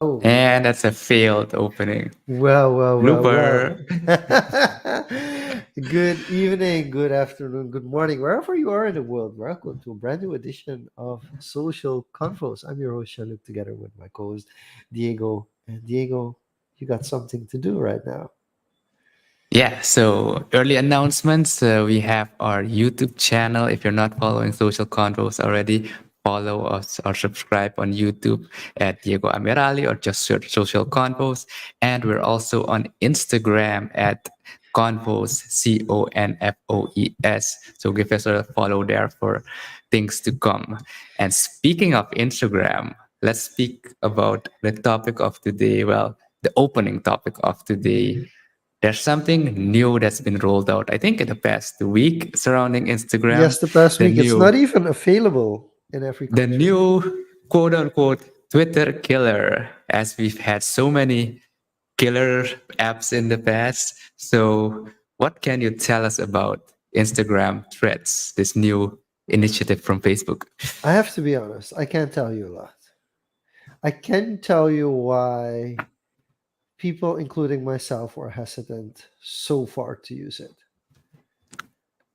Oh, And that's a failed opening. well. Blooper. Good evening, good afternoon, good morning, wherever you are in the world. Welcome to a brand new edition of Social Confoes. I'm your host, Shaluk, together with my co host, Diego. And Diego, you got something to do right now. Yeah, so early announcements. We have our YouTube channel. If you're not following Social Controls already, follow us or subscribe on YouTube at Diego Amirali or just search Social Confoes. And we're also on Instagram at Confoes, Confoes. So give us a follow there for things to come. And speaking of Instagram, let's speak about the topic of today. Well, the opening topic of today. There's something new that's been rolled out, I think, in the past week surrounding Instagram. Yes, the past The week, it's not new, even available in every the country. new quote unquote Twitter killer, as we've had so many killer apps in the past. So, what can you tell us about Instagram Threads, this new initiative from Facebook? I have to be honest, I can't tell you a lot. I can tell you why people, including myself, were hesitant so far to use it.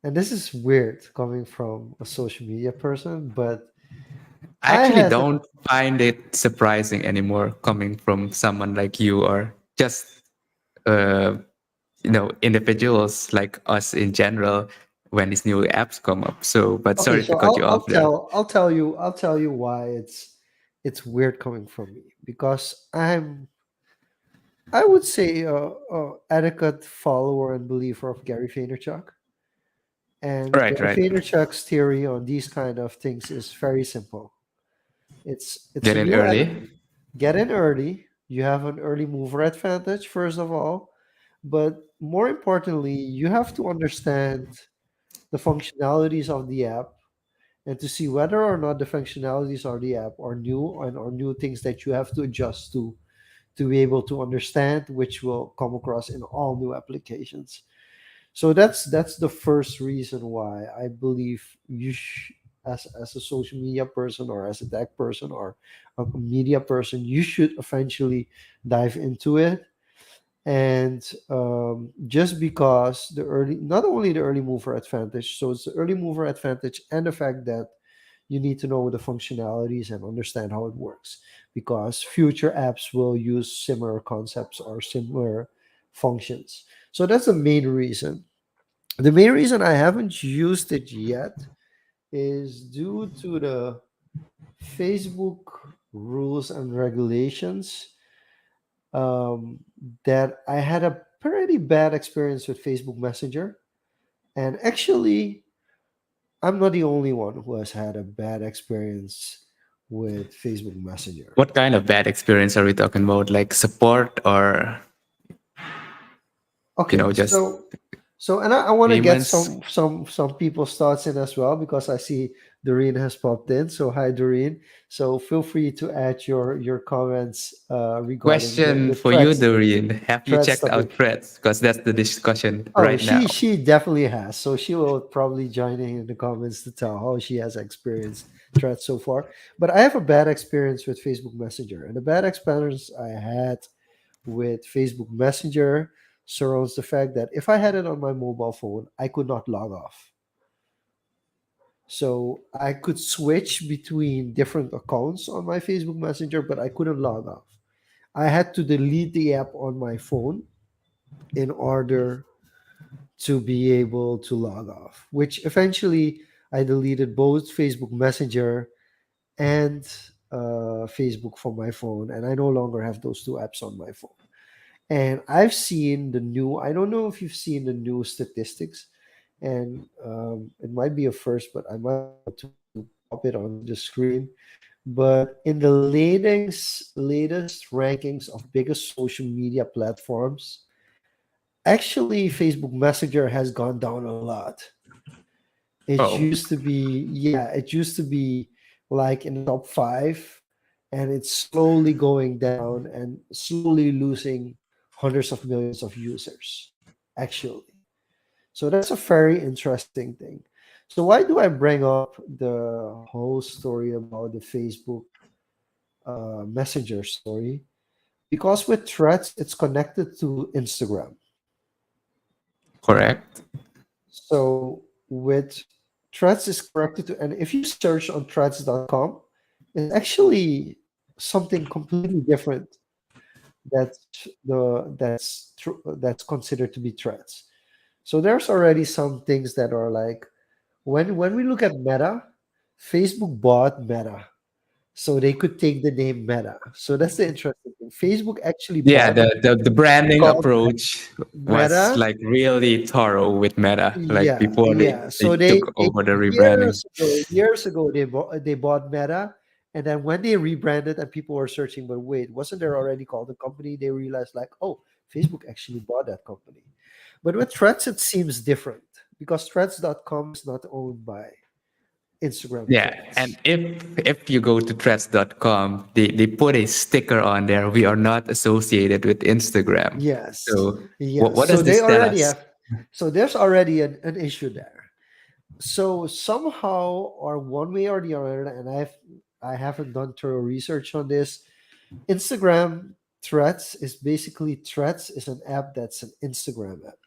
And this is weird coming from a social media person, but I I actually had don't find it surprising anymore coming from someone like you or just uh, individuals like us in general when these new apps come up. So, but okay, sorry to so cut I'll you off there. I'll tell you why it's weird coming from me because I would say a adequate follower and believer of Gary Vaynerchuk. And Right, Gary right. Vaynerchuk's theory on these kind of things is very simple. It's Get a in new early. get in early. You have an early mover advantage, first of all. But more importantly, you have to understand the functionalities of the app and to see whether or not the functionalities of the app are new and are new things that you have to adjust to be able to understand, which will come across in all new applications. So that's the first reason why I believe as a social media person or as a tech person or a media person, you should eventually dive into it. And just because not only the early mover advantage, so it's the early mover advantage and the fact that you need to know the functionalities and understand how it works, because future apps will use similar concepts or similar functions. So that's the main reason. The main reason I haven't used it yet is due to the Facebook rules and regulations, um, that I had a pretty bad experience with Facebook Messenger. And actually, I'm not the only one who has had a bad experience with Facebook Messenger. What kind of bad experience are we talking about? Like support or, Okay, just and I want to get payments? some people's thoughts in as well because I see Doreen has popped in. So hi Doreen. So feel free to add your comments regarding Question the for you, threats Doreen. Have you threats checked out topic. threads? Because that's the discussion Oh, right she now. she definitely has. So she will probably join in the comments to tell how she has experienced threats so far. But I have a bad experience with Facebook Messenger, and the bad experience I had with Facebook Messenger surrounds the fact that if I had it on my mobile phone, I could not log off. So I could switch between different accounts on my Facebook Messenger, but I couldn't log off. I had to delete the app on my phone in order to be able to log off, which eventually I deleted both Facebook Messenger and Facebook from my phone, and I no longer have those two apps on my phone. And I've seen I don't know if you've seen the new statistics, and it might be a first, but I might be able to pop it onto the screen. But in the latest rankings of biggest social media platforms, actually Facebook Messenger has gone down a lot. It Oh, used to be, yeah, it used to be like in the top five, and it's slowly going down and slowly losing hundreds of millions of users, actually. So that's a very interesting thing. So why do I bring up the whole story about the Facebook Messenger story? Because with Threads, it's connected to Instagram. correct. So with Threads is corrected to, and if you search on threads.com, it's actually something completely different that's considered to be Threads. So there's already some things that are like when we look at Meta, Facebook bought Meta. So they could take the name Meta. So that's the interesting thing. Facebook actually Yeah, bought a the company branding called approach was Meta. like really thorough with Meta, like Yeah, before yeah. they So took over the rebranding. years ago they bought Meta, and then when they rebranded and people were searching, but wait, wasn't there already called a company? They realized like, oh, Facebook actually bought that company. But with Threads, it seems different because Threads.com is not owned by Instagram Yeah, and Threads. if you go to threads.com, they put a sticker on there. We are not associated with Instagram. Yes, So yes. what So does they this tell already us? have. So there's already an issue there. So somehow, or one way or the other, and I haven't done thorough research on this. Instagram Threads is basically Threads is an app that's an Instagram app.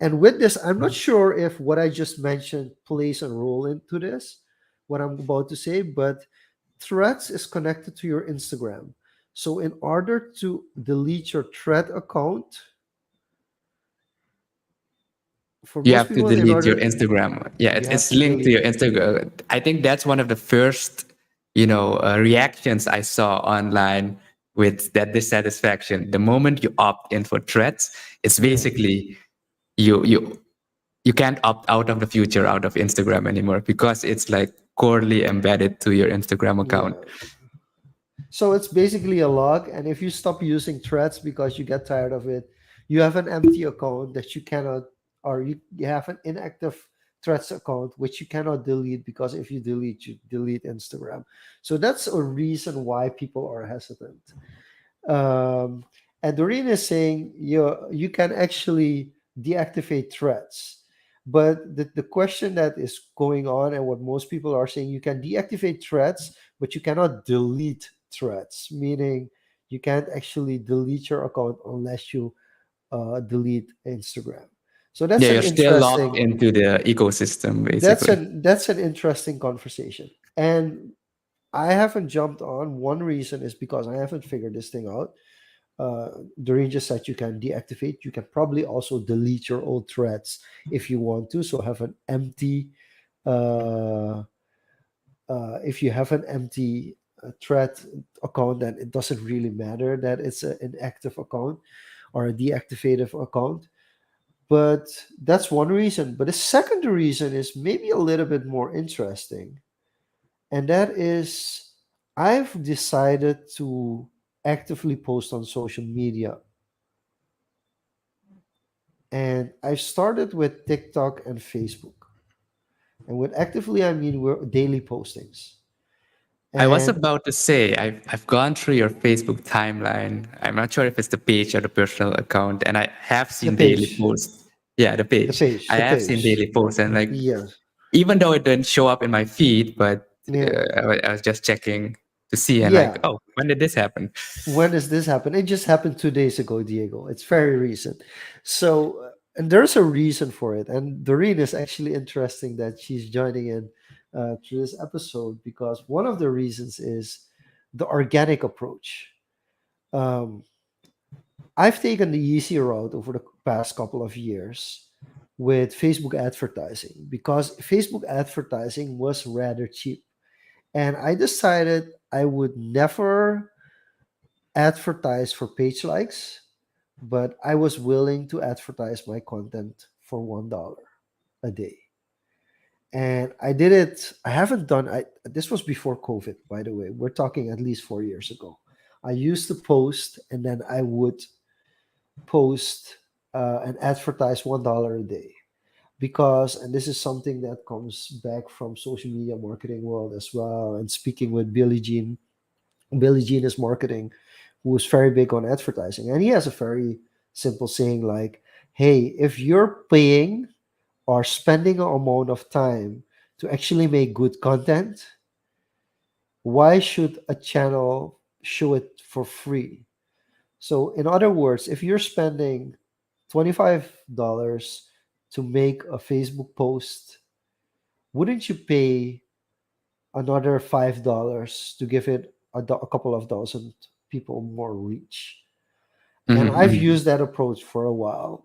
And with this, I'm not sure if what I just mentioned plays a role into this, what I'm about to say, but Threads is connected to your Instagram. So in order to delete your Thread account, for You most have to people, in delete your order Instagram. Yeah, you have it's to linked to delete. your Instagram. I think that's one of the first, reactions I saw online with that dissatisfaction. The moment you opt in for threads, it's Yeah, basically you you you can't opt out of the future out of Instagram anymore because it's like corely embedded to your Instagram account. yeah. So it's basically a log, and if you stop using threads because you get tired of it, you have an empty account that you cannot, or you have an inactive threads account which you cannot delete because if you delete Instagram. So that's a reason why people are hesitant. Um, and Doreen is saying you can actually deactivate threads. But the question that is going on, and what most people are saying, you can deactivate threads, but you cannot delete threads, meaning you can't actually delete your account unless you delete Instagram. So Yeah, you're still locked into the ecosystem basically. that's an interesting conversation. And I haven't jumped on. One reason is because I haven't figured this thing out. uh, Doreen just said you can deactivate. You can probably also delete your old threads if you want to. So have an empty. Uh, if you have an empty thread account, then it doesn't really matter that it's an active account or a deactivated account. But that's one reason. But the second reason is maybe a little bit more interesting, and that is I've decided to actively post on social media. And I started with TikTok and Facebook. And with actively, I mean we're daily postings. I was And about to say, I've gone through your Facebook timeline. I'm not sure if it's the page or the personal account, and I have the seen daily page, posts. Yeah, the page. I the have seen page. daily posts, and like, Yes. even though it didn't show up in my feed, but Yeah. I was just checking to see, and like, Yeah. oh, when did this happen? When does this happen? It just happened 2 days ago, Diego. It's very recent. So, and there's a reason for it. And Doreen is actually interesting that she's joining in to this episode because one of the reasons is the organic approach. Um, I've taken the easy route over the past couple of years with Facebook advertising because Facebook advertising was rather cheap. And I decided I would never advertise for page likes, but I was willing to advertise my content for $1 a day. And I did it. I haven't done I this was before COVID, by the way. We're talking at least 4 years ago. I used to post and then I would post and advertise $1 a day because, and this is something that comes back from social media marketing world as well, and speaking with Billy Jean is marketing, who's very big on advertising, and he has a very simple saying like, "Hey, if you're paying or spending an amount of time to actually make good content, why should a channel show it for free?" So, in other words, if you're spending $25 to make a Facebook post, wouldn't you pay another $5 to give it a couple of thousand people more reach? And Mm-hmm, I've mm-hmm. used that approach for a while.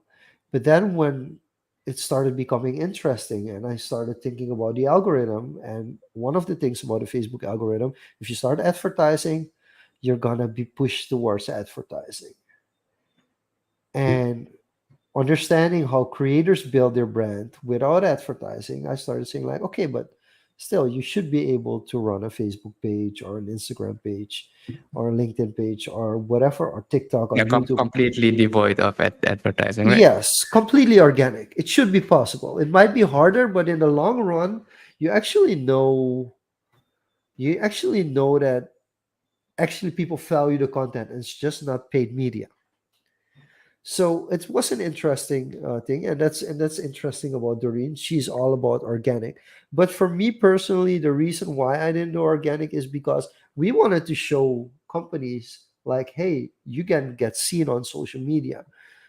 But then when it started becoming interesting and I started thinking about the algorithm, and one of the things about the Facebook algorithm, if you start advertising, you're going to be pushed towards advertising. And understanding how creators build their brand without advertising, I started saying like, okay, but still, you should be able to run a Facebook page or an Instagram page or a LinkedIn page or whatever, or TikTok Yeah, on YouTube. completely devoid of advertising, right? Yes, completely organic. It should be possible. It might be harder, but in the long run, you actually know that actually people value the content and it's just not paid media. So it was an interesting thing, and that's interesting about Doreen. She's all about organic. But for me personally, the reason why I didn't do organic is because we wanted to show companies like, hey, you can get seen on social media.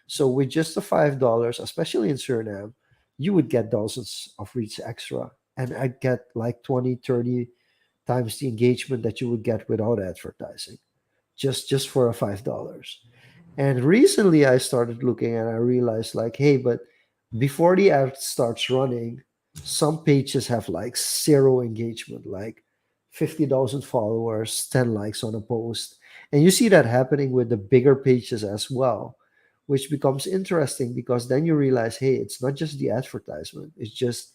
So with just the $5, especially in Suriname, you would get dozens of reach extra, and I get like 20, 30 times the engagement that you would get without advertising, just for a $5. And recently I started looking and I realized like, hey, but before the ad starts running, some pages have like zero engagement, like 50,000 followers, 10 likes on a post. And you see that happening with the bigger pages as well, which becomes interesting because then you realize, hey, it's not just the advertisement, it's just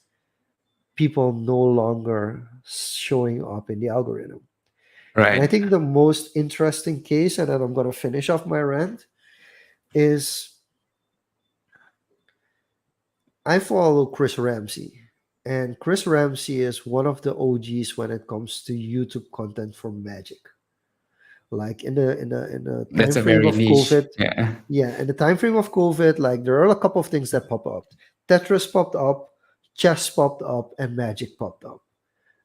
people no longer showing up in the algorithm. And I Right. think the most interesting case, and then I'm going to finish off my rant, is I follow Chris Ramsey. And Chris Ramsey is one of the OGs when it comes to YouTube content for Magic. Like in the time That's a frame very of niche. COVID, Yeah. yeah, in the time frame of COVID, like there are a couple of things that pop up. Tetris popped up, chess popped up, and Magic popped up.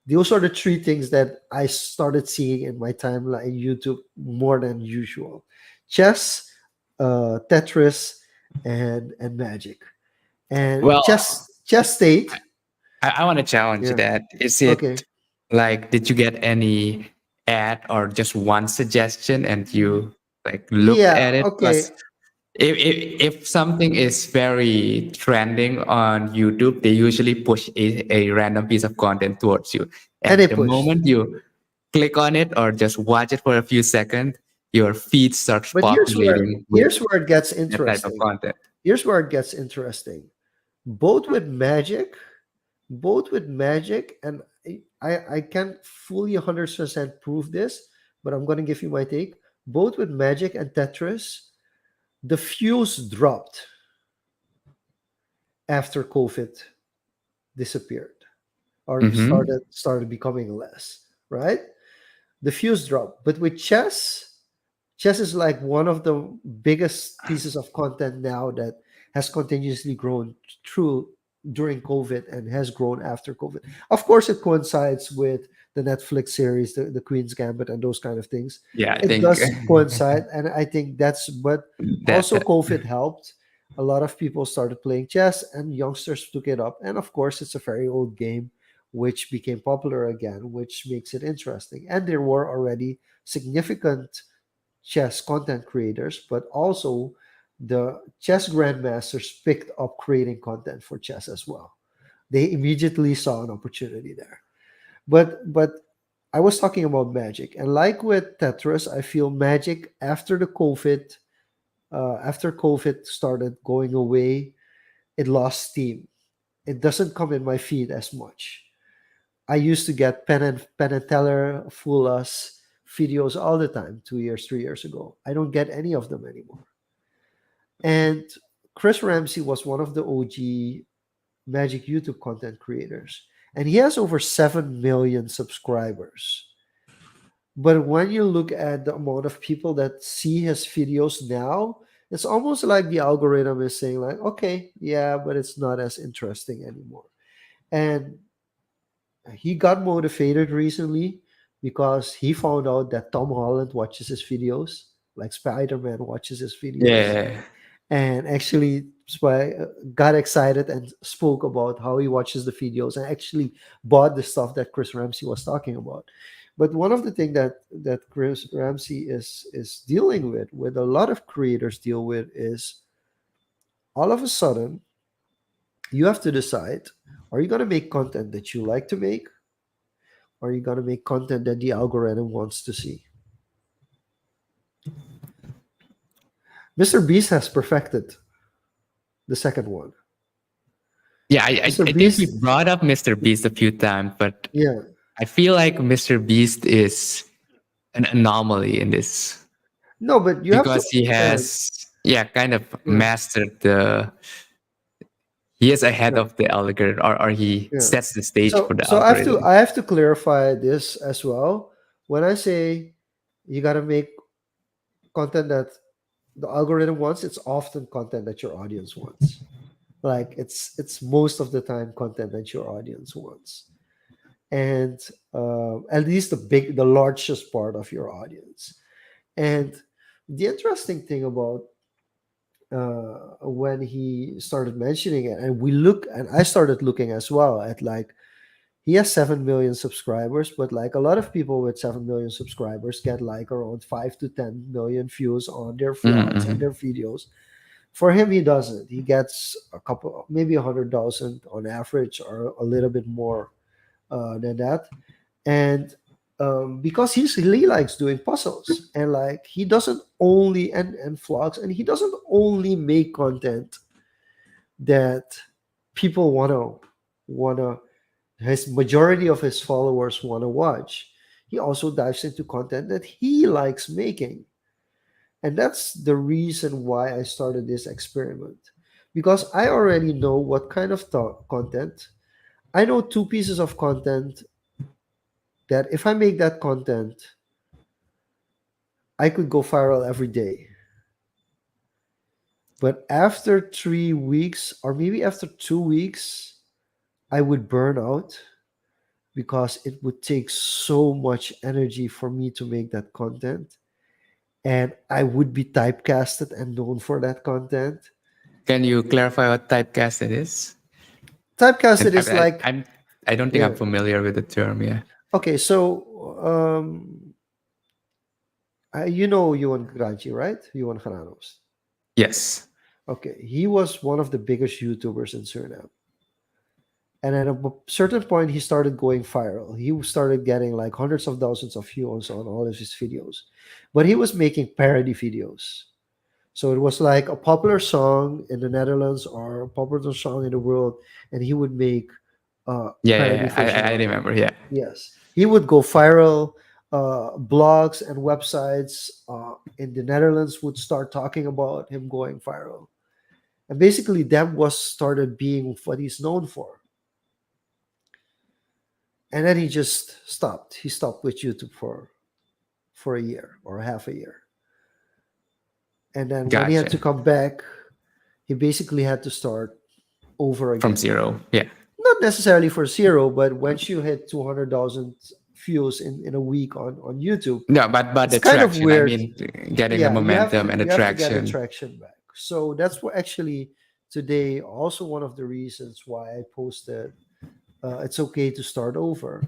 Those are the three things that I started seeing in my timeline YouTube more than usual. Chess, Tetris, and Magic. And Well, chess state. I want to challenge Yeah. that. Is Okay. it like, did you get any ad or just one suggestion and you like looked Yeah. at it? Okay. Because if something is very trending on YouTube, they usually push a random piece of content towards you. And And they the pushed. moment you click on it or just watch it for a few seconds, your feed starts But populating with here's where it gets that type of interesting. content. Here's where it gets interesting. Both with Magic, both with Magic, and I can't fully 100% prove this, but I'm gonna give you my take. Both with Magic and Tetris, the fuse dropped after COVID disappeared or Hmm. started becoming less, right? The fuse dropped. But with chess is like one of the biggest pieces of content now that has continuously grown through during COVID and has grown after COVID. Of course, it coincides with the Netflix series, the Queen's Gambit, and those kind of things. Yeah, I It think does coincide, and I think that's. But also, that COVID helped. A lot of people started playing chess, and youngsters took it up. And of course, it's a very old game, which became popular again, which makes it interesting. And there were already significant chess content creators, but also the chess grandmasters picked up creating content for chess as well. They immediately saw an opportunity there. But I was talking about Magic, and like with Tetris, I feel Magic after COVID started going away, it lost steam. It doesn't come in my feed as much. I used to get Penn and Teller Fool Us videos all the time 2 years, 3 years ago. I don't get any of them anymore. And Chris Ramsey was one of the OG Magic YouTube content creators, and he has over 7 million subscribers. But when you look at the amount of people that see his videos now, it's almost like the algorithm is saying like, okay, yeah, but it's not as interesting anymore. And he got motivated recently because he found out that Tom Holland watches his videos, like Spider-Man watches his videos, Yeah. and actually got excited and spoke about how he watches the videos and actually bought the stuff that Chris Ramsey was talking about. But one of the things that Chris Ramsey is dealing with a lot of creators deal with, is all of a sudden you have to decide: are you going to make content that you like to make, or are you going to make content that the algorithm wants to see? Mr. Beast has perfected the second one. Yeah, Mr. I think we Beast, brought up Mr. Beast a few times, but yeah, I feel like Mr. Beast is an anomaly in this no, but you have to because he understand. has, yeah, kind of Yeah, mastered the, he is ahead yeah, of the algorithm, or he yeah. sets the stage for the So algorithm. I have to clarify this as well. When I say you got to make content that the algorithm wants, it's often content that your audience wants. Like it's most of the time content that your audience wants, and at least the largest part of your audience. And the interesting thing about when he started mentioning it, and I started looking as well at, like, he has 7 million subscribers, but like a lot of people with 7 million subscribers get like around 5 to 10 million views on their Hmm, vlogs and hmm. their videos. For him, he doesn't. He gets a couple, maybe 100,000 on average, or a little bit more than that. And because he likes doing puzzles, and like he doesn't only and vlogs, and he doesn't only make content that people wanna his majority of his followers want to watch. He also dives into content that he likes making. And that's the reason why I started this experiment. Because I already know what kind of content. I know two pieces of content that if I make that content, I could go viral every day. But after 3 weeks, or maybe after 2 weeks, I would burn out because it would take so much energy for me to make that content, and I would be typecasted and known for that content. Can you clarify what typecast it is? Typecasted And is like, I don't think yeah, I'm familiar with the term. Yeah. okay, so you know Yuan Granchi, right? Yuan Hananos. Yes. Okay, he was one of the biggest YouTubers in Suriname. And at a certain point, he started going viral. He started getting like hundreds of thousands of views on all of his videos. But he was making parody videos. So it was like a popular song in the Netherlands or a popular song in the world, and he would make a Yeah, yeah, parody yeah. version I of it. remember. Yeah. Yes, he would go viral. Blogs and websites in the Netherlands would start talking about him going viral, and basically that was started being what he's known for. And then he just stopped. He stopped with YouTube for a year or half a year, and then when he had to Gotcha. come back, he basically had to start over From again. zero. Yeah. Not necessarily for zero, but once you hit 200,000 views in a week on YouTube, No, but it's the kind of traction. I weird. mean, getting the Yeah, momentum and the you have to get the traction. traction back. So that's what actually today also one of the reasons why I posted it's okay to start over.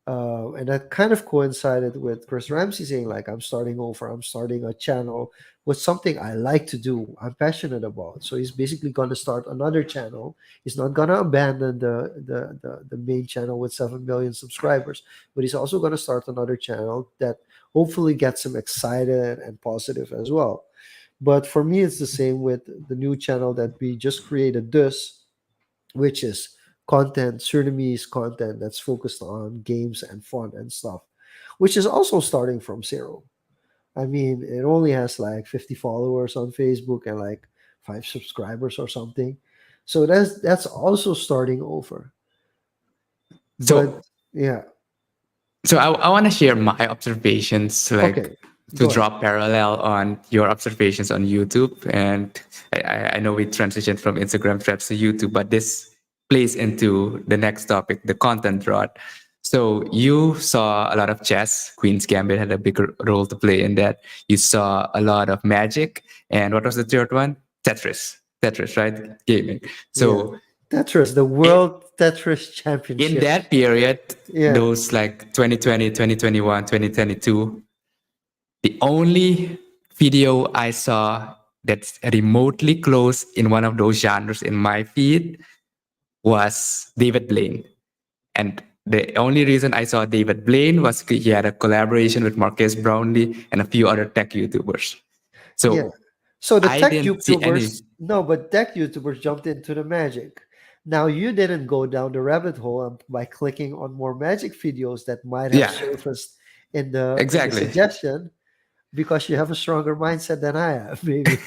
And that kind of coincided with Chris Ramsey saying, like, I'm starting over, I'm starting a channel with something I like to do, I'm passionate about. So he's basically going to start another channel. He's not going to abandon the main channel with 7 million subscribers, but he's also going to start another channel that hopefully gets him excited and positive as well. But for me, it's the same with the new channel that we just created, this, which is content, Surinamese content that's focused on games and fun and stuff, which is also starting from zero. I mean, it only has like 50 followers on Facebook and like 5 subscribers or something. So that's also starting over. But So yeah, I want to share my observations, like okay, to go ahead. draw parallel on your observations on YouTube. And I know we transitioned from Instagram threads to YouTube, but this plays into the next topic, the content drought. So you saw a lot of chess. Queen's Gambit had a bigger role to play in that. You saw a lot of Magic, and what was the third one? Tetris. Tetris, right? Gaming. Yeah, So Tetris, the it, World Tetris in Championship. that period, Yeah, those like 2020, 2021, 2022, the only video I saw that's remotely close in one of those genres in my feed was David Blaine. And the only reason I saw David Blaine was he had a collaboration with Marques Brownlee and a few other tech YouTubers. yeah. So So the I tech didn't see any. YouTubers, no, but tech YouTubers jumped into the magic. Now you didn't go down the rabbit hole by clicking on more magic videos that might have Yeah, surfaced in the exactly. suggestion because you have a stronger mindset than I have, maybe.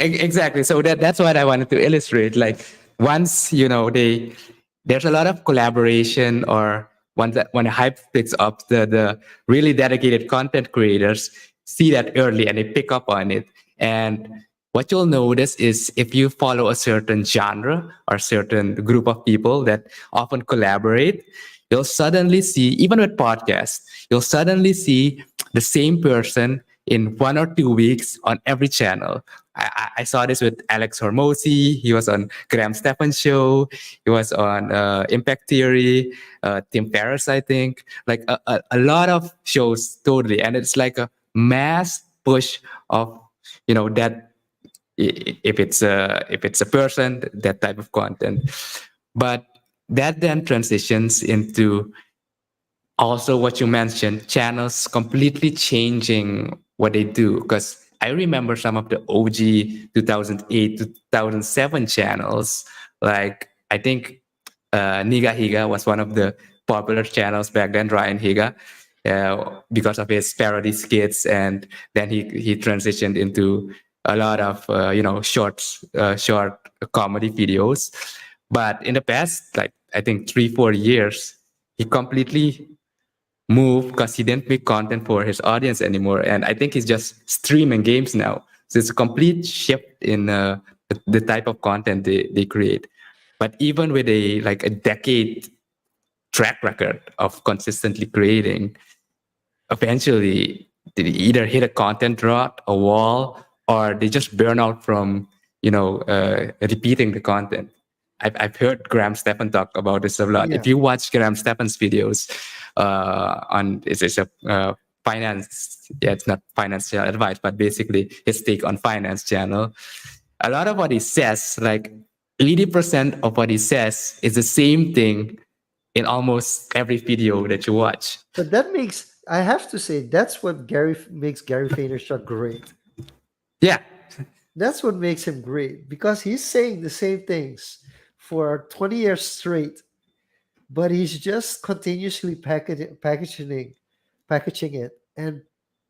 Exactly. So that's what I wanted to illustrate. Like once there's a lot of collaboration, or once that when a hype picks up, the really dedicated content creators see that early and they pick up on it. And what you'll notice is if you follow a certain genre or certain group of people that often collaborate, you'll suddenly see, even with podcasts, you'll suddenly see the same person in 1 or 2 weeks on every channel. I saw this with Alex Hormozy. He was on Graham Stephan show. He was on Impact Theory, Tim Ferriss, I think. Like a lot of shows, totally. And it's like a mass push of, that if it's a person, that type of content. But that then transitions into also what you mentioned, channels completely changing what they do. Because I remember some of the OG 2008 2007 channels, like I think Niga Higa was one of the popular channels back then, Ryan Higa, because of his parody skits. And then he transitioned into a lot of short comedy videos. But in the past, like I think 3 4 years, he completely move because he didn't make content for his audience anymore. And I think he's just streaming games now. So it's a complete shift in the type of content they create. But even with a decade track record of consistently creating, eventually they either hit a content drought, a wall, or they just burn out from repeating the content. I've heard Graham Stephan talk about this a lot. If Yeah. you watch Graham Stephan's videos on it's a finance, yeah, it's not financial advice, but basically his take on finance channel. A lot of what he says, like 80% of what he says, is the same thing in almost every video that you watch. But that makes, I have to say, that's what makes Gary Vaynerchuk great. Yeah, That's what makes him great because he's saying the same things for 20 years straight, but he's just continuously packaging it and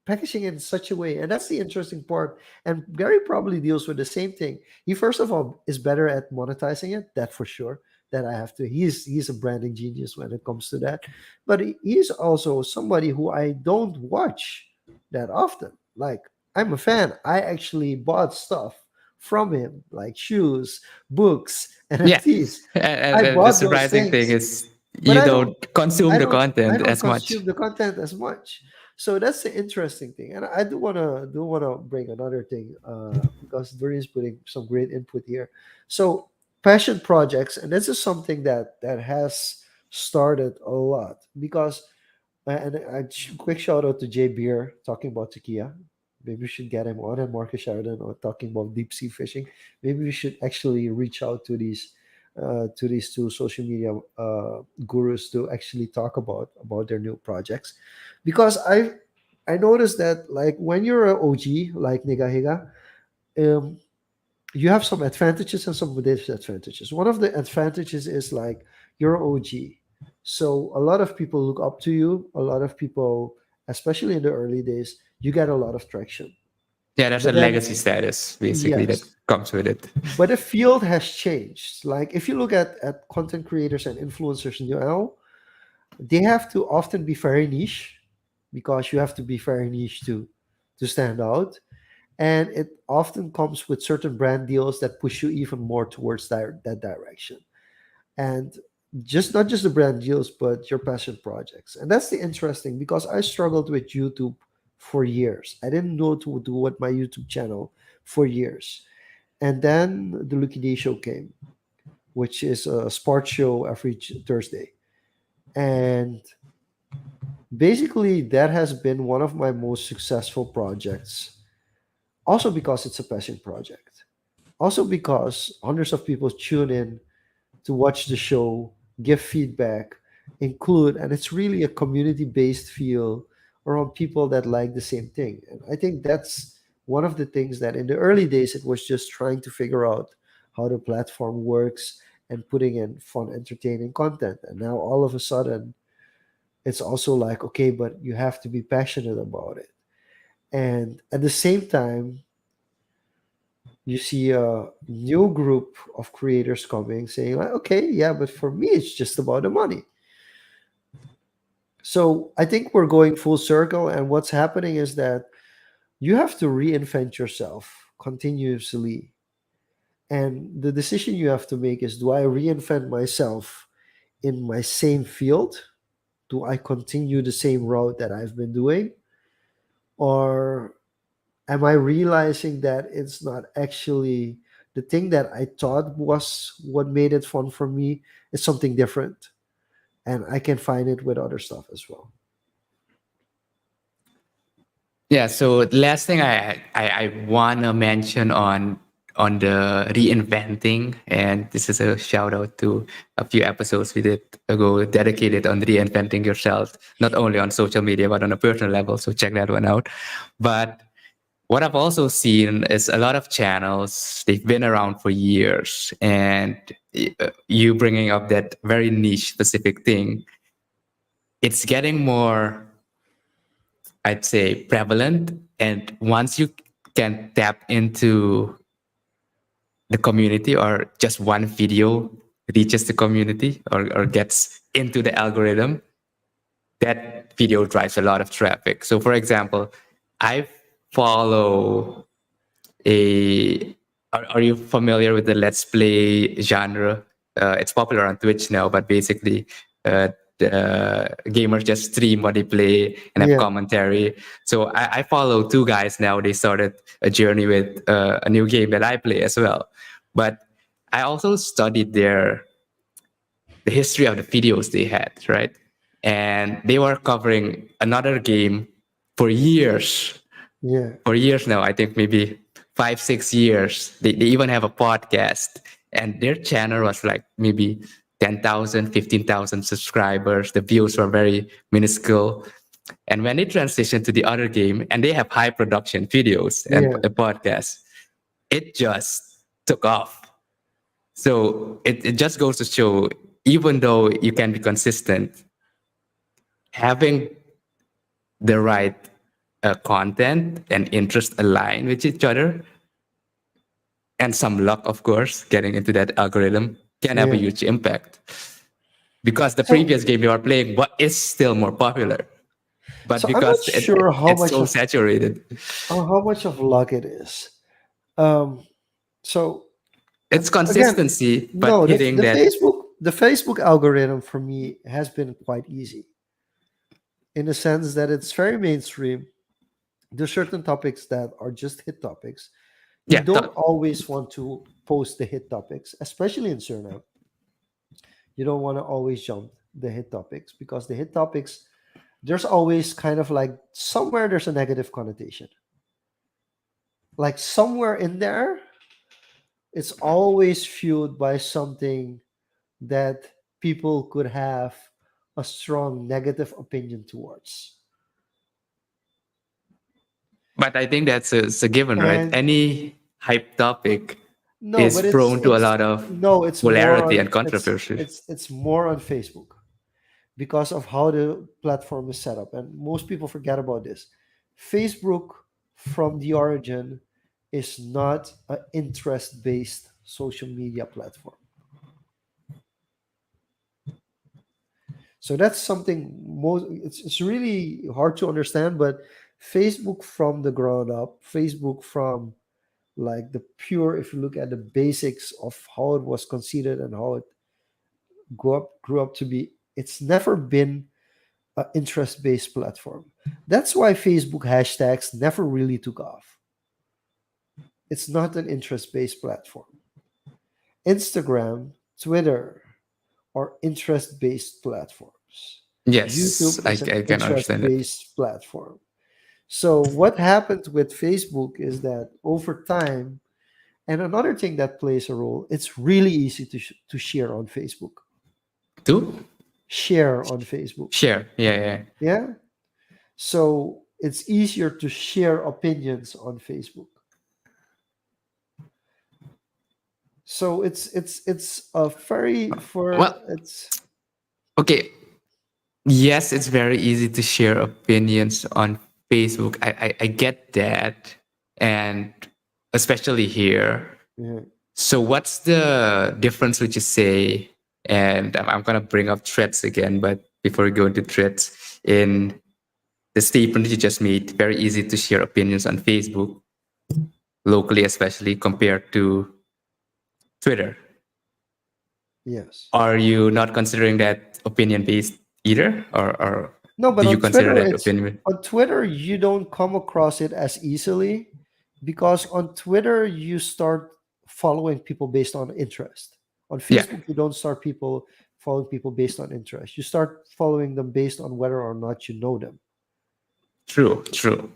packaging it in such a way. And that's the interesting part. And Gary probably deals with the same thing. He first of all is better at monetizing it, that for sure. That I have to. He's a branding genius when it comes to that. But he's also somebody who I don't watch that often. Like, I'm a fan. I actually bought stuff from him, like shoes, books, yeah. NFTs. And I the bought those surprising thing things, is but you don't consume the I content don't as much. consume the content as much. So that's the interesting thing. And I do wanna bring another thing because Doreen's putting some great input here. So passion projects, and this is something that has started a lot because and quick shout out to Jay Beer talking about tequila. Maybe we should get him on, and Marcus Sheridan or talking about deep sea fishing. Maybe we should actually reach out to these two social media gurus to actually talk about their new projects, because I noticed that like when you're an OG like Nigahiga, um, you have some advantages and some disadvantages. One of the advantages is like you're OG. So a lot of people look up to you. A lot of people, especially in the early days, you get a lot of traction. Yeah, there's a But then, legacy status basically that yes. comes with it. But the field has changed. Like if you look at content creators and influencers now, they have to often be very niche because you have to be very niche to stand out. And it often comes with certain brand deals that push you even more towards that direction. And just not just the brand deals, but your passion projects. And that's the interesting because I struggled with YouTube for years. I didn't know to do what my YouTube channel for years. And then the Lucky Day show came, which is a sports show every Thursday. And basically, that has been one of my most successful projects. Also, because it's a passion project. Also, because hundreds of people tune in to watch the show, give feedback, include, and it's really a community based feel around people that like the same thing. And I think that's one of the things that in the early days it was just trying to figure out how the platform works and putting in fun, entertaining content. And now all of a sudden, it's also like, okay, but you have to be passionate about it. And at the same time, you see a new group of creators coming saying like, okay, yeah, but for me it's just about the money. So I think we're going full circle, and what's happening is that you have to reinvent yourself continuously, and the decision you have to make is, do I reinvent myself in my same field? Do I continue the same route that I've been doing, or am I realizing that it's not actually the thing that I thought was what made it fun for me? It's something different, and I can find it with other stuff as well. Yeah. So the last thing I wanna mention on the reinventing, and this is a shout out to a few episodes we did ago dedicated on reinventing yourself, not only on social media but on a personal level. So check that one out. But what I've also seen is a lot of channels, they've been around for years, and you bringing up that very niche specific thing, it's getting more, I'd say, prevalent. And once you can tap into the community, or just one video reaches the community, or gets into the algorithm, that video drives a lot of traffic. So, for example, I follow a are you familiar with the let's play genre? It's popular on Twitch now, but basically the gamers just stream what they play and have Yeah, commentary. So I follow two guys now. They started a journey with a new game that I play as well. But I also studied the history of the videos they had, right? And they were covering another game for years, yeah, now. I think maybe 5 6 years. They even have a podcast, and their channel was like maybe 10,000, 15,000 subscribers. The views were very minuscule. And when they transitioned to the other game, and they have high production videos and yeah, a podcast, it just took off. So it just goes to show, even though you can be consistent, having the right content and interest align with each other, and some luck, of course, getting into that algorithm can have a yeah. huge impact. Because the So, previous game you are playing what is still more popular, but so I'm not because sure it's so saturated, how much of luck it is. Um, so it's again, consistency, but no, hitting that. the Facebook algorithm for me has been quite easy in the sense that it's very mainstream. There's certain topics that are just hit topics. You Yeah, don't always want to post the hit topics, especially in Suriname. You don't want to always jump the hit topics because the hit topics, there's always kind of like somewhere there's a negative connotation. Like somewhere in there, it's always fueled by something that people could have a strong negative opinion towards. but I think that's a given, right? And Any hype topic no, is but prone to a lot of it's more polarity on and controversy. it's more on Facebook because of how the platform is set up. And most people forget about this. Facebook from the origin is not an interest based social media platform. So that's something it's really hard to understand, but Facebook from the ground up, Facebook from like the pure, if you look at the basics of how it was conceived and how it grew up to be, it's never been an interest based platform. That's why Facebook hashtags never really took off. It's not an interest based platform. Instagram, Twitter are interest based platforms. Yes, YouTube is an I can interest understand it. based platform. So, what happened with Facebook is that over time, and another thing that plays a role, it's really easy to share on Facebook. To Share on Facebook. share. Yeah, yeah. Yeah. So, it's easier to share opinions on Facebook. So it's a very Well, for it's okay. Yes, it's very easy to share opinions on Facebook. I get that. And especially here. yeah, So, what's the difference, would you say? And I'm going to bring up threads again, but before we go into threads, in the statement you just made, very easy to share opinions on Facebook, locally, especially compared to Twitter. yes. Are you not considering that opinion based either? Or No, but do you consider that opinion? on Twitter you don't come across it as easily because on Twitter you start following people based on interest. On Yeah, Facebook you don't start people following people based on interest. You start following them based on whether or not you know them. true, true.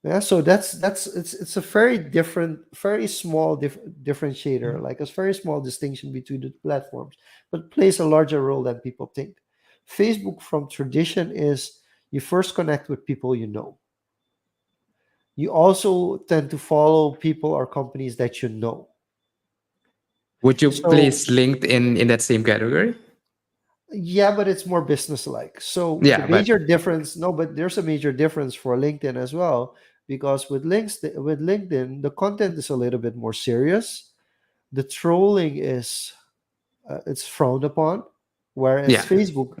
Yeah, so that's it's a very different, very small differentiator, like a very small distinction between the platforms, but plays a larger role than people think. Facebook from tradition is you first connect with people you know. You also tend to follow people or companies that you know. Would you So place LinkedIn in that same category? yeah, but it's more business-like. So the Yeah, but major difference, no, but there's a major difference for LinkedIn as well, because with LinkedIn, the content is a little bit more serious. The trolling is it's frowned upon, whereas yeah, Facebook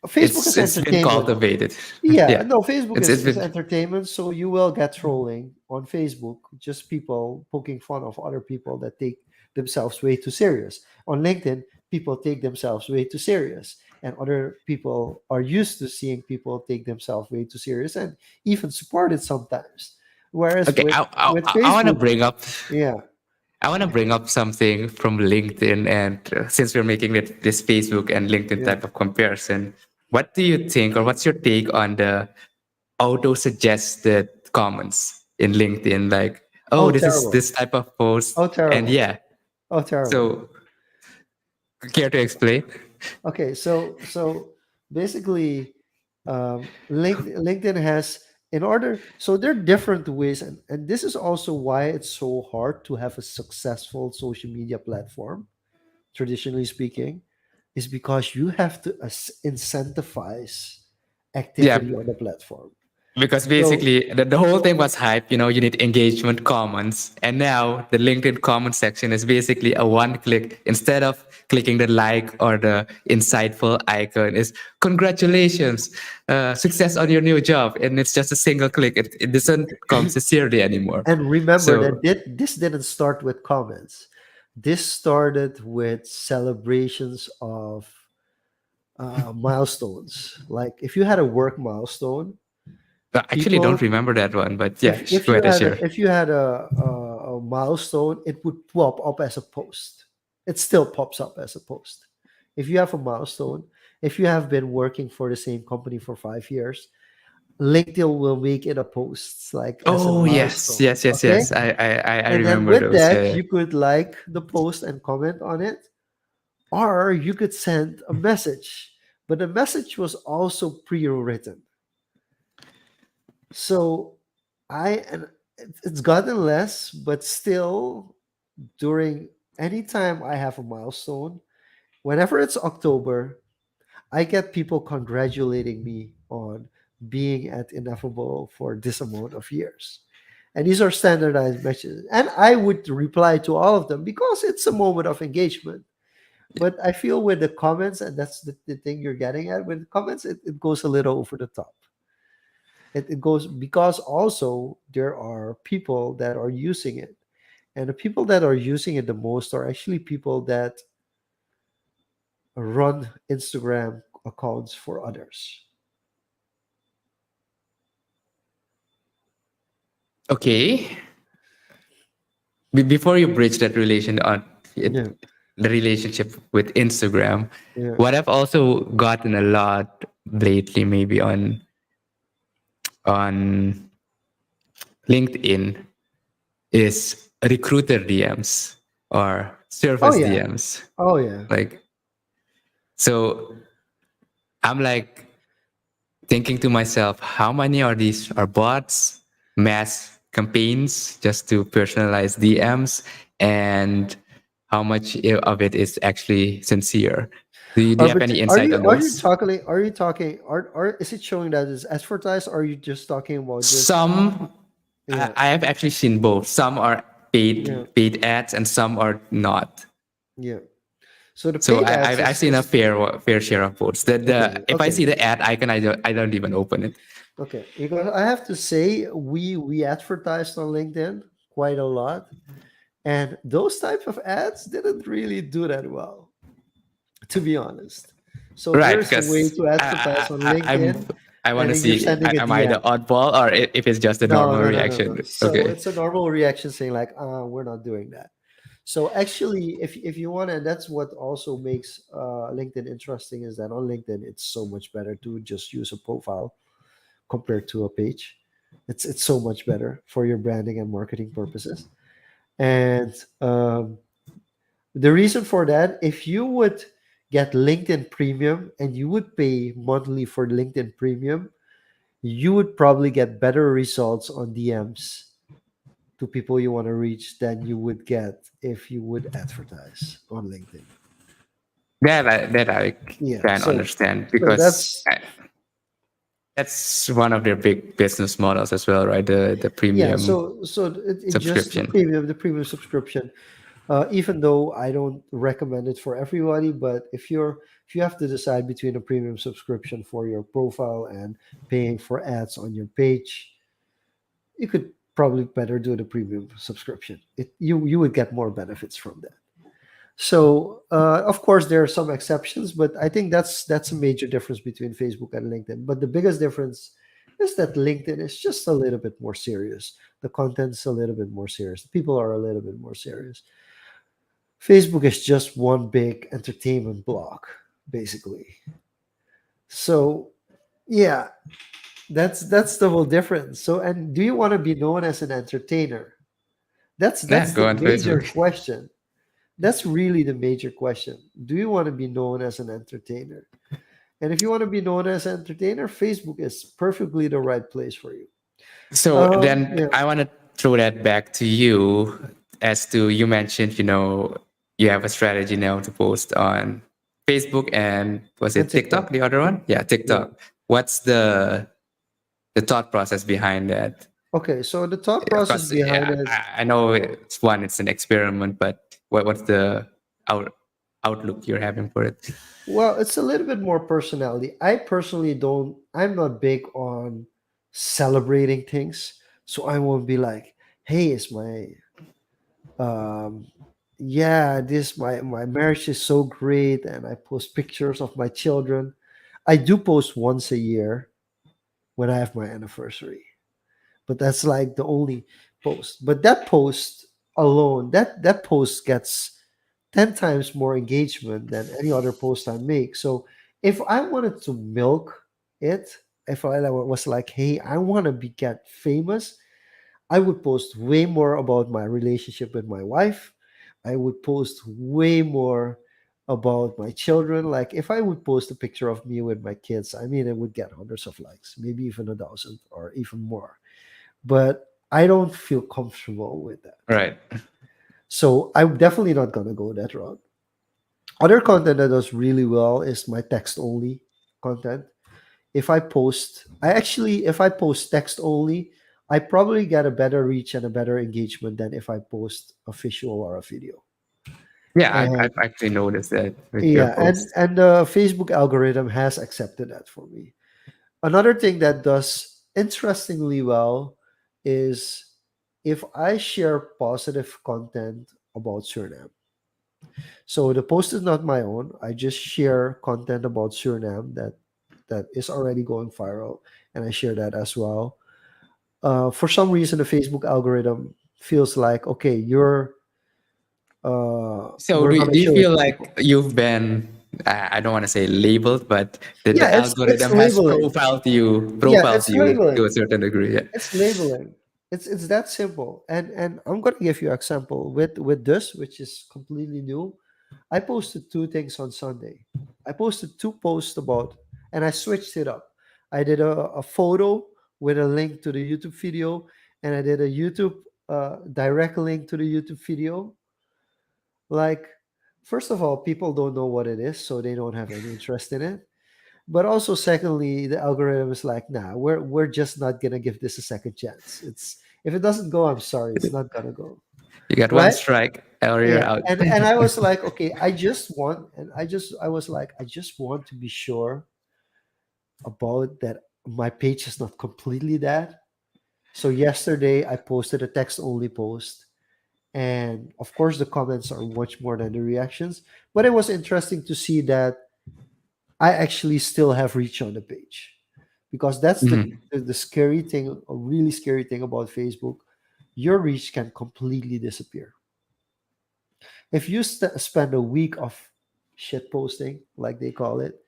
is it's been entertainment. cultivated. Yeah, Yeah, no, Facebook it's is been entertainment, so you will get trolling on Facebook, just people poking fun of other people that take themselves way too serious. On LinkedIn, people take themselves way too serious, and other people are used to seeing people take themselves way too serious and even support it sometimes. Whereas okay. with I want to Facebook, bring up yeah, something from LinkedIn, and since we're making this Facebook and LinkedIn yeah. type of comparison, what do you think, or what's your take on the auto suggested comments in LinkedIn? Like, oh, Oh, this is terrible. this type of post, Oh, and terrible. yeah. Oh, terrible. So, care to explain? Okay, so basically, LinkedIn has in order. So there are different ways, and this is also why it's so hard to have a successful social media platform. Traditionally speaking, is because you have to incentivize Yeah, activity on the platform. because So basically the whole thing was hype. You need engagement comments, and now the LinkedIn comment section is basically a one click. Instead of clicking the like or the insightful icon, is congratulations, success on your new job, and it's just a single click. It doesn't come sincerely anymore. and remember So that this didn't start with comments. This started with celebrations of milestones. Like if you had a work milestone, I actually don't people remember that one, but yeah, go ahead and share. if you had a milestone, it would pop up as a post. It still pops up as a post. If you have a milestone, if you have been working for the same company for 5 years, LinkedIn will make it a post like as a Oh yes, milestone. yes, yes, Okay. yes. I And then remember with those. that, Yeah. you could like the post and comment on it, or you could send a message. But the message was also pre-written. So and it's gotten less, but still during any time I have a milestone, whenever it's October, I get people congratulating me on being at Ineffable for this amount of years. And these are standardized messages. And I would reply to all of them because it's a moment of engagement. But I feel with the comments, and that's the thing you're getting at, with comments, it goes a little over the top. It goes because also there are people that are using it. And the people that are using it the most are actually people that run Instagram accounts for others. Okay. Before you bridge that relation on Yeah, it, the relationship with Instagram, yeah. what I've also gotten a lot lately, maybe on LinkedIn, is recruiter DMs or Oh service yeah. DMs. Oh yeah. Like, so I'm like thinking to myself, how many are these are bots, mass campaigns just to personalize DMs, and how much of it is actually sincere? Do you have any Are insight you on those? are is it showing that it's advertised or are you just talking about just Some yeah, I have actually seen both. Some are yeah, paid ads, and some are not. yeah. So the So paid ads I've seen a is fair share of both. The okay, if I okay, see the ad icon, I don't even open it. okay. Because I have to say we advertised on LinkedIn quite a lot, and those type of ads didn't really do that well, to be honest. So Right, there's a way because to advertise on LinkedIn, I want and to then you're see sending a am I the DM. oddball or if it's just a No, normal no, no, no, reaction. no. So Okay, it's a normal reaction saying like, we're not doing that. So actually, if you want, and that's what also makes LinkedIn interesting, is that on LinkedIn it's so much better to just use a profile compared to a page. It's so much better for your branding and marketing purposes. And the reason for that, if you would get LinkedIn Premium and you would pay monthly for LinkedIn Premium, you would probably get better results on DMs to people you want to reach than you would get if you would advertise on LinkedIn. that I Yeah. can understand So because that's that's one of their big business models as well, right? The yeah. premium So it just subscription. the premium subscription. Even though I don't recommend it for everybody, but if you have to decide between a premium subscription for your profile and paying for ads on your page, you could probably better do the premium subscription. You would get more benefits from that. So of course there are some exceptions, but I think that's a major difference between Facebook and LinkedIn. But the biggest difference is that LinkedIn is just a little bit more serious. The content's a little bit more serious. The people are a little bit more serious. Facebook is just one big entertainment block, basically. So yeah, that's the whole difference. So and do you want to be known as an entertainer? Yeah, That's go the on major Facebook. question. That's really the major question. Do you want to be known as an entertainer? And if you want to be known as an entertainer, Facebook is perfectly the right place for you. So then Yeah, I want to throw that back to you as to you mentioned, you have a strategy now to post on Facebook and was and it TikTok, TikTok. the other one? Yeah, Yeah. TikTok. What's the thought process behind that? Okay, so the thought Of process course, behind yeah, it, I know it's an experiment, but what's the out, outlook you're having for it? well, it's a little bit more personality. I personally don't, I'm not big on celebrating things. So I won't be like, hey, it's my, um, yeah, my marriage is so great. And I post pictures of my children. I do post once a year when I have my anniversary, but that's like the only post. But that post alone, that post gets 10 times more engagement than any other post I make. So if I wanted to milk it, if I was like, hey, I want to be get famous, I would post way more about my relationship with my wife. I would post way more about my children. Like if I would post a picture of me with my kids, I mean, it would get hundreds of likes, maybe even 1,000 or even more. But I don't feel comfortable with that. Right. So I'm definitely not going to go that route. Other content that does really well is my text only content. If I post text only, I probably get a better reach and a better engagement than if I post a visual or a video. Yeah, And I've actually noticed that with your yeah, posts. and the Facebook algorithm has accepted that for me. Another thing that does interestingly well is if I share positive content about Suriname. So the post is not my own. I just share content about Suriname that is already going viral, and I share that as well. For some reason, the Facebook algorithm feels like, okay, So we're gonna do you show it feel to like people. you've been, I don't want to say labeled, but that the Yeah, it's algorithm has labeling. Yeah, profiled it's you to a labeling. certain degree? Yeah. It's labeling. It's that simple. And I'm gonna give you an example with this, which is completely new. I posted two things on Sunday. I posted two posts about, and I switched it up. I did a photo with a link to the YouTube video, and I did a YouTube direct link to the YouTube video. Like, first of all, people don't know what it is, so they don't have any interest in it. But also, secondly, the algorithm is like, nah, we're just not gonna give this a second chance. It's if it doesn't go, I'm sorry, it's not gonna go, You got one right? strike or you're Yeah, out. and I was like, okay, I was like, I just want to be sure about that my page is not completely that. So yesterday I posted a text only post, and of course the comments are much more than the reactions. But it was interesting to see that I actually still have reach on the page, because that's Mhm. the scary thing, a really scary thing about Facebook. Your reach can completely disappear if you spend a week of shit posting, like they call it.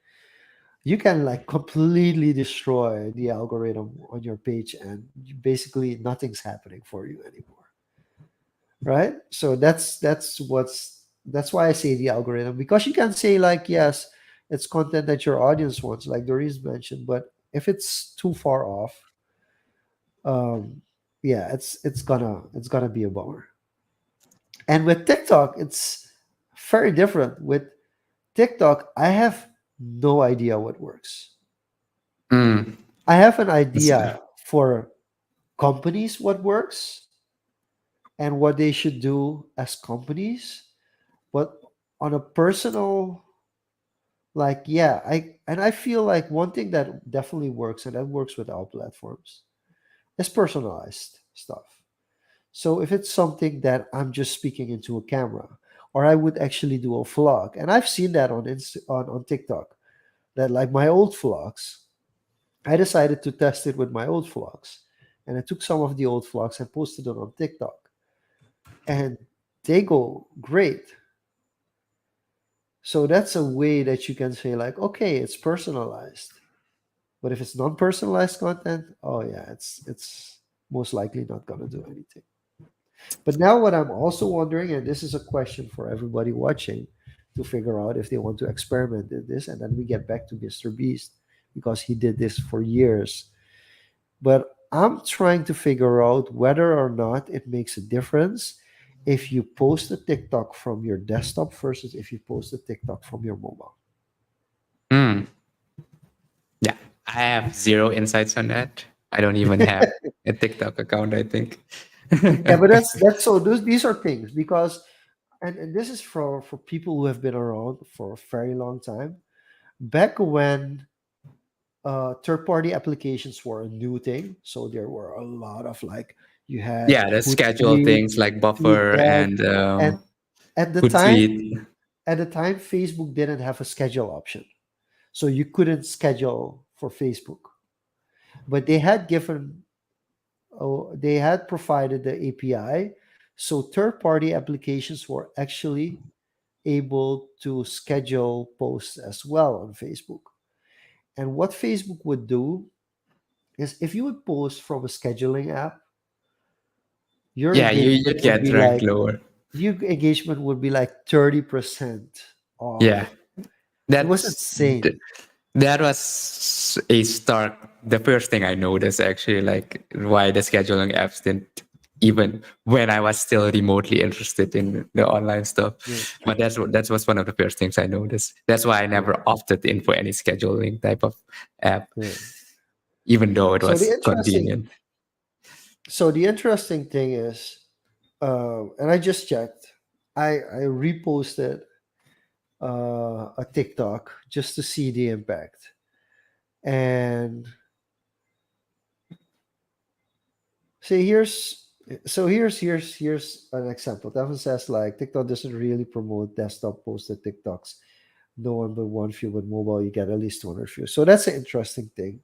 You can like completely destroy the algorithm on your page, and basically nothing's happening for you anymore, right? So that's why I say the algorithm, because you can say like, yes, it's content that your audience wants, like Doris mentioned, but if it's too far off, um yeah, it's gonna be a bummer. And with TikTok, it's very different. With TikTok, I have no idea what works. Mm. I have an That's- idea for companies what works and what they should do as companies, but on a personal, like, yeah, I feel like one thing that definitely works, and that works with all platforms, is personalized stuff. So if it's something that I'm just speaking into a camera, or I would actually do a vlog, and I've seen that on TikTok, that like my old vlogs, I decided to test it with my old vlogs, and I took some of the old vlogs and posted it on TikTok, and they go great. So that's a way that you can say like, okay, it's personalized. But if it's non-personalized content, oh yeah, it's most likely not gonna do anything. But now what I'm also wondering, and this is a question for everybody watching to figure out if they want to experiment in this, and then we get back to Mr. Beast because he did this for years. But I'm trying to figure out whether or not it makes a difference if you post a TikTok from your desktop versus if you post a TikTok from your mobile. Mm. Yeah, I have zero insights on that. I don't even have a TikTok account, I think. Yeah, but that's so these are things because and this is for people who have been around for a very long time. Back when third-party applications were a new thing, so there were a lot of like you had Yeah, the schedule Hootsuite, things like buffer Feedback, and and at the time Hootsuite. Facebook didn't have a schedule option, so you couldn't schedule for Facebook, but they had provided the API, so third-party applications were actually able to schedule posts as well on Facebook. And what Facebook would do is if you would post from a scheduling app, your Yeah, engagement you'd would get be ranked like lower. 30% Yeah, off. It was that's insane. that was a stark. The first thing I noticed actually, like why the scheduling apps didn't even when I was still remotely interested in the online stuff. Yeah, But that was one of the first things I noticed. That's why I yeah, never opted in for any scheduling type of app, yeah. even though it So the was interesting convenient. So the interesting thing is, and I just checked, I reposted a TikTok just to see the impact. And see, here's an example. Devin says like TikTok doesn't really promote desktop posted TikToks. No one but one view, with mobile you get at least 200 views. So that's an interesting thing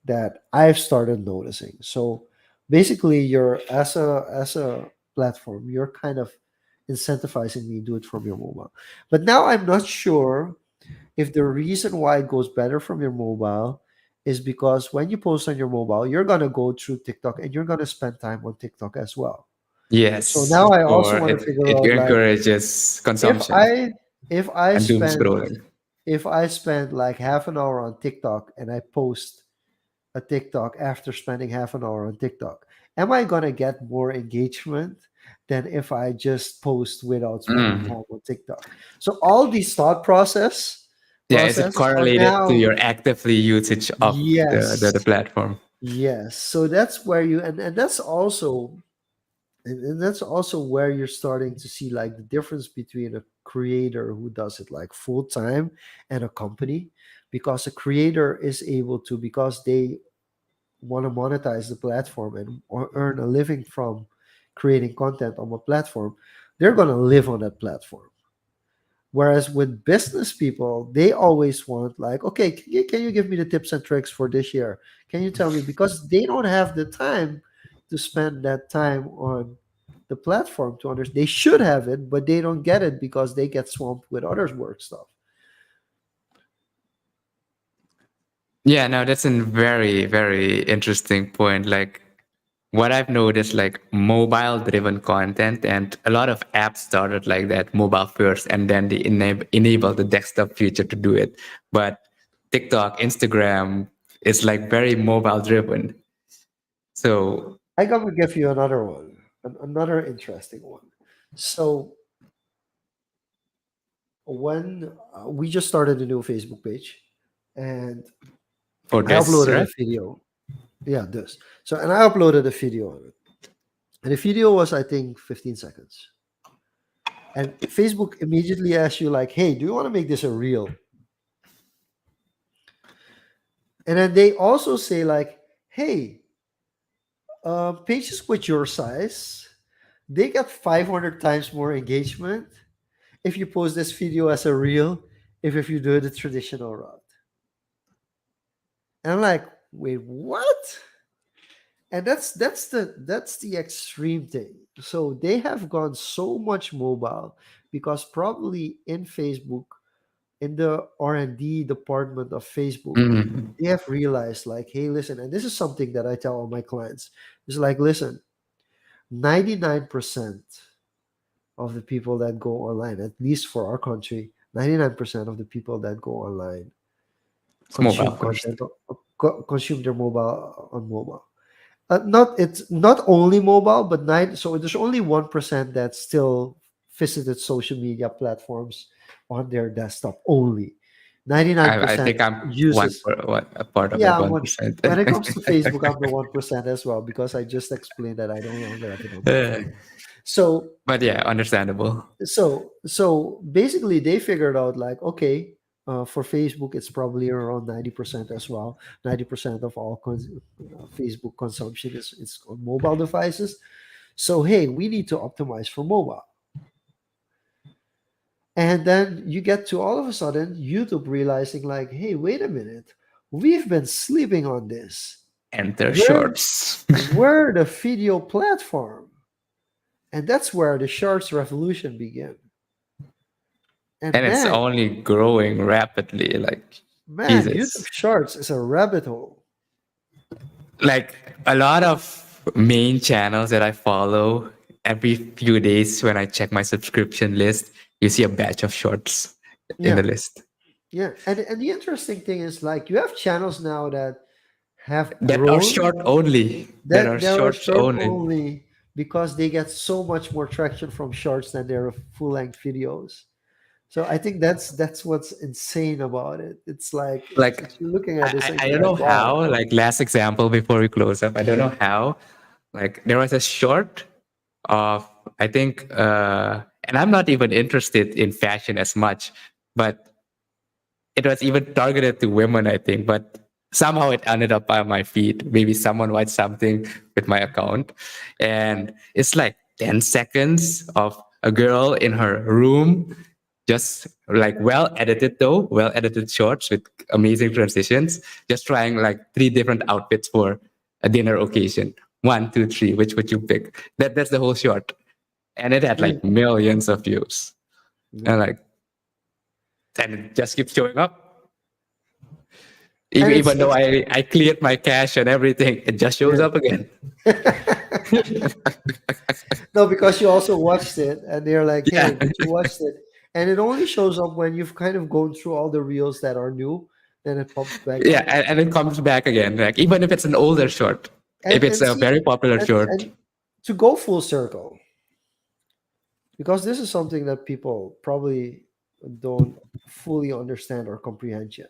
that I've started noticing. So basically, you're as a platform, you're kind of incentivizing me to do it from your mobile. But now I'm not sure if the reason why it goes better from your mobile is because when you post on your mobile, you're gonna go through TikTok and you're gonna spend time on TikTok as well. So Yes, now I also or want to figure it out like encourages if consumption I if I and doom spend scrolling. if I spend like half an hour on TikTok and I post a TikTok after spending half an hour on TikTok, am I gonna get more engagement than if I just post without spending Mm. time on TikTok? So all these thought Yeah, is it processes are correlated to now your actively usage of the yes, platform? yes. So that's where you and that's also and that's also where you're starting to see like the difference between a creator who does it like full time and a company, because a creator is able to, because they want to monetize the platform and or earn a living from creating content on a platform, they're going to live on that platform. Whereas with business people, they always want like, okay, can you give me the tips and tricks for this year? Can you tell me? Because they don't have the time to spend that time on the platform to understand. They should have it, but they don't get it because they get swamped with other work stuff. Yeah, no, that's a very, very interesting point. Like what I've noticed, like mobile driven content and a lot of apps started like that, mobile first, and then they enable the desktop feature to do it. But TikTok, Instagram is like very mobile driven. So, I gotta give you another one, another interesting one. So when we just started a new Facebook page, and for I this, uploaded a right? video. Yeah, this. So and I uploaded a video on it, and the video was I think 15 seconds. And Facebook immediately asks you like, "Hey, do you want to make this a reel?" And then they also say like, "Hey, pages with your size, they get 500 times more engagement if you post this video as a reel, if you do it the traditional route." And I'm like, "Wait, what?" And that's the extreme thing. So they have gone so much mobile because probably in Facebook, in the R&D department of Facebook, Mhm. they have realized like, hey, listen, and this is something that I tell all my clients. It's like, listen, 99% of the people that go online, at least for our country, 99% of the people that go online It's mobile consume first. content, consume their mobile on mobile. Not it's not only mobile, but nine. So there's only 1% that still visited social media platforms on their desktop only. Ninety nine I percent think I'm uses. a part of that Yeah, 1%. when it comes to Facebook, I'm the 1% as well because I just explained that I don't longer have it on my Uh, phone. So but yeah, understandable. so basically they figured out like, okay, for Facebook it's probably around 90% as well. 90% of all Facebook consumption is on mobile devices. So hey, we need to optimize for mobile. And then you get to all of a sudden YouTube realizing like, hey, wait a minute, we've been sleeping on this. Enter we're shorts. we're the video platform, and that's where the shorts revolution began. And And it's man, only growing rapidly. Like, YouTube Jesus. Shorts is a rabbit hole. Like, a lot of main channels that I follow, every few days when I check my subscription list, you see a batch of shorts in Yeah, the list yeah. And the interesting thing is like you have channels now that have that are grown, short only. That are that there are shorts short only. only because they get so much more traction from shorts than their full length videos. So I think that's what's insane about it. It's like Like, you're looking at this and I you're don't know like, wow. how, like, last example before we close up, I don't know how, Like there was a short of, I think, and I'm not even interested in fashion as much, but it was even targeted to women, I think, but somehow it ended up on my feed. Maybe someone watched something with my account. And it's like 10 seconds of a girl in her room, just like well edited though, well edited shorts with amazing transitions, just trying like three different outfits for a dinner occasion. One, two, three, which would you pick? That's the whole short. And it had Mm, like millions of views. yeah. And like, and it just keeps showing up. And Even though it's I cleared my cache and everything, it just shows yeah. up again. No, because you also watched it, and they're like, "Hey, Yeah, but you watched it," and it only shows up when you've kind of gone through all the reels that are new. Then it pops back yeah, up, and it comes back again. Like even if it's an older short, if it's and a see, very popular short, and to go full circle, because this is something that people probably don't fully understand or comprehend yet.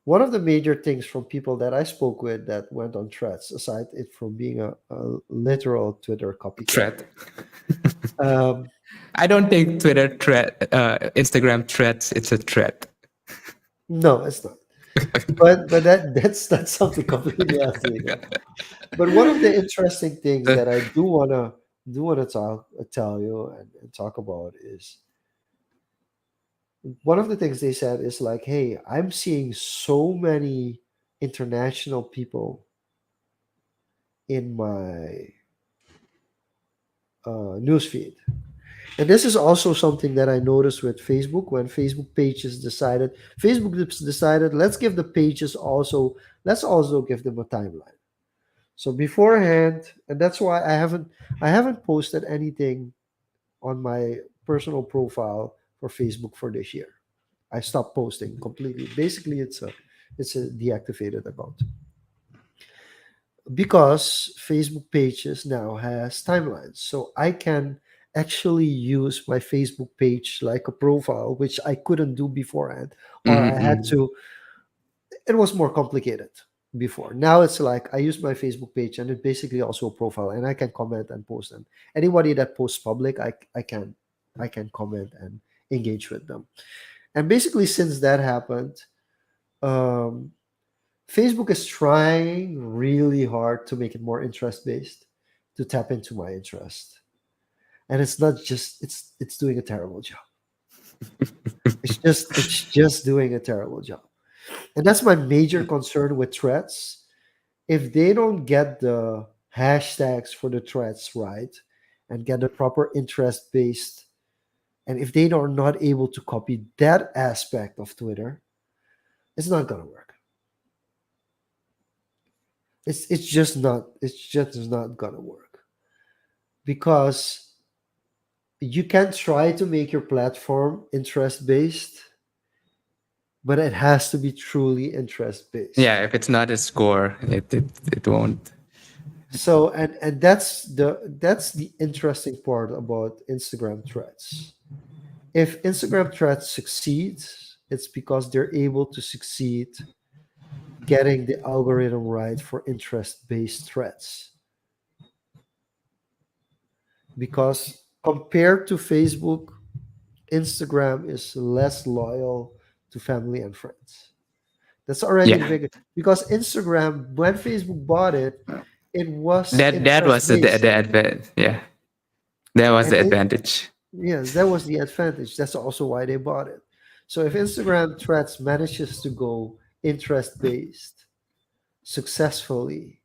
One of the major things from people that I spoke with that went on threads, aside it from being a literal Twitter copycat, thread. um, I don't think Twitter thread, Instagram threads, it's a thread. no, it's not. But that's something completely else again. But one of the interesting things Uh, that I do wanna tell you and talk about is one of the things they said is like, hey, I'm seeing so many international people in my newsfeed. And this is also something that I noticed with Facebook when Facebook decided let's also give them a timeline. So beforehand, and that's why I haven't posted anything on my personal profile for Facebook for this year. I stopped posting completely. Basically, it's a deactivated account because Facebook pages now has timelines. So I can actually use my Facebook page like a profile, which I couldn't do beforehand, or I had mm-hmm. to. It was more complicated before. Now it's like I use my Facebook page and it's basically also a profile, and I can comment and post. And anybody that posts public, I can comment and engage with them. And basically, since that happened, um, Facebook is trying really hard to make it more interest based, to tap into my interest. And it's not just it's doing a terrible job. It's just doing a terrible job. And that's my major concern with threads. If they don't get the hashtags for the threads right and get the proper interest based, and if they are not able to copy that aspect of Twitter, it's not gonna work. It's just not gonna work because you can try to make your platform interest based, but it has to be truly interest based. Yeah, if it's not a score, it won't. So and that's the interesting part about Instagram threads. If Instagram threads succeeds, it's because they're able to succeed getting the algorithm right for interest based threads. Because compared to Facebook, Instagram is less loyal to family and friends. That's already the Yeah, big because Instagram, when Facebook bought it, it was that interest was based. the advantage. Yeah, that was And the it, advantage. yes, that was the advantage. That's also why they bought it. So if Instagram threads manages to go interest based successfully,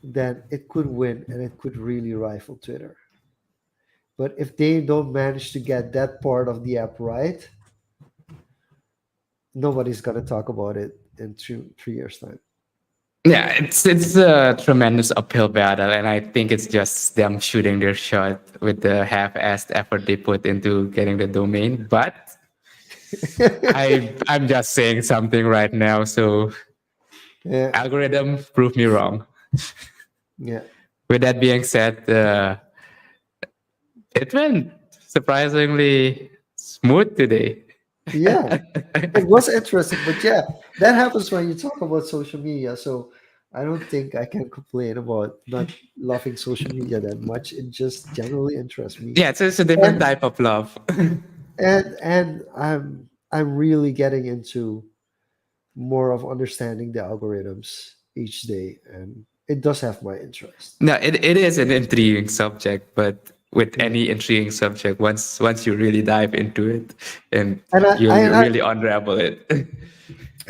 then it could win and it could really rival Twitter. But if they don't manage to get that part of the app right, nobody's gonna talk about it in 3 years time. Yeah, it's a tremendous uphill battle, and I think it's just them shooting their shot with the half-assed effort they put into getting the domain. But I'm just saying something right now, so Yeah, algorithm prove me wrong. yeah, With that being said, it went surprisingly smooth today. yeah. It was interesting, but yeah, that happens when you talk about social media. So I don't think I can complain about not loving social media that much. It just generally interests me. Yeah, it's a different And type of love. I'm really getting into more of understanding the algorithms each day, and it does have my interest. No, it is an intriguing subject, but with Yeah. any intriguing subject, once you really dive into it, and And you'll really unravel it.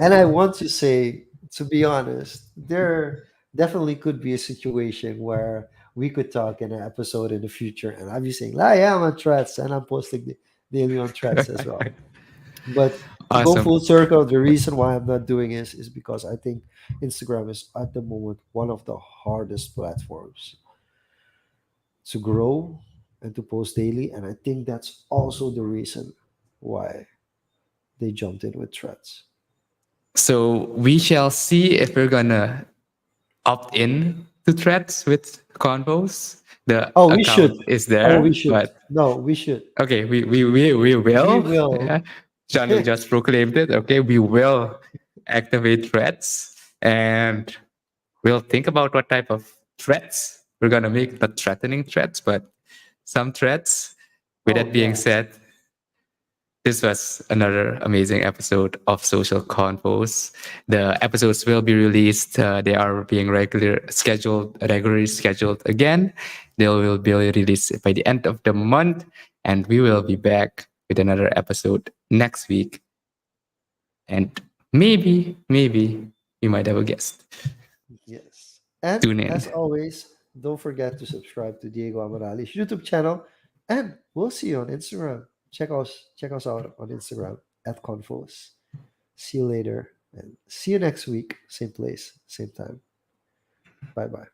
I want to say, to be honest, there definitely could be a situation where we could talk in an episode in the future, and I'll be saying, "Ah, yeah, I'm on threads, and I'm posting daily on threads as well." But to go Awesome. full circle, the reason why I'm not doing this is because I think Instagram is at the moment one of the hardest platforms to grow and to post daily, and I think that's also the reason why they jumped in with threads. So we shall see if we're gonna opt in to threads with convos. The Oh, we should. account is Oh, we there, should. but No, we should. okay, we We will. will. Yeah. John just proclaimed it. Okay, we will activate threads, and we'll think about what type of threats we're gonna make. Not threatening threats, but some threats. With Oh that being yeah. said, this was another amazing episode of Social Confoes. The episodes will be released. They are being regularly scheduled again. They will be released by the end of the month, and we will be back with another episode next week. And maybe you might have a guest. Yes. And Tune in. as always, don't forget to subscribe to Diego Amarali's YouTube channel, and we'll see you on Instagram. Check us out on Instagram at Confoes. See you later, and see you next week. Same place, same time. Bye bye.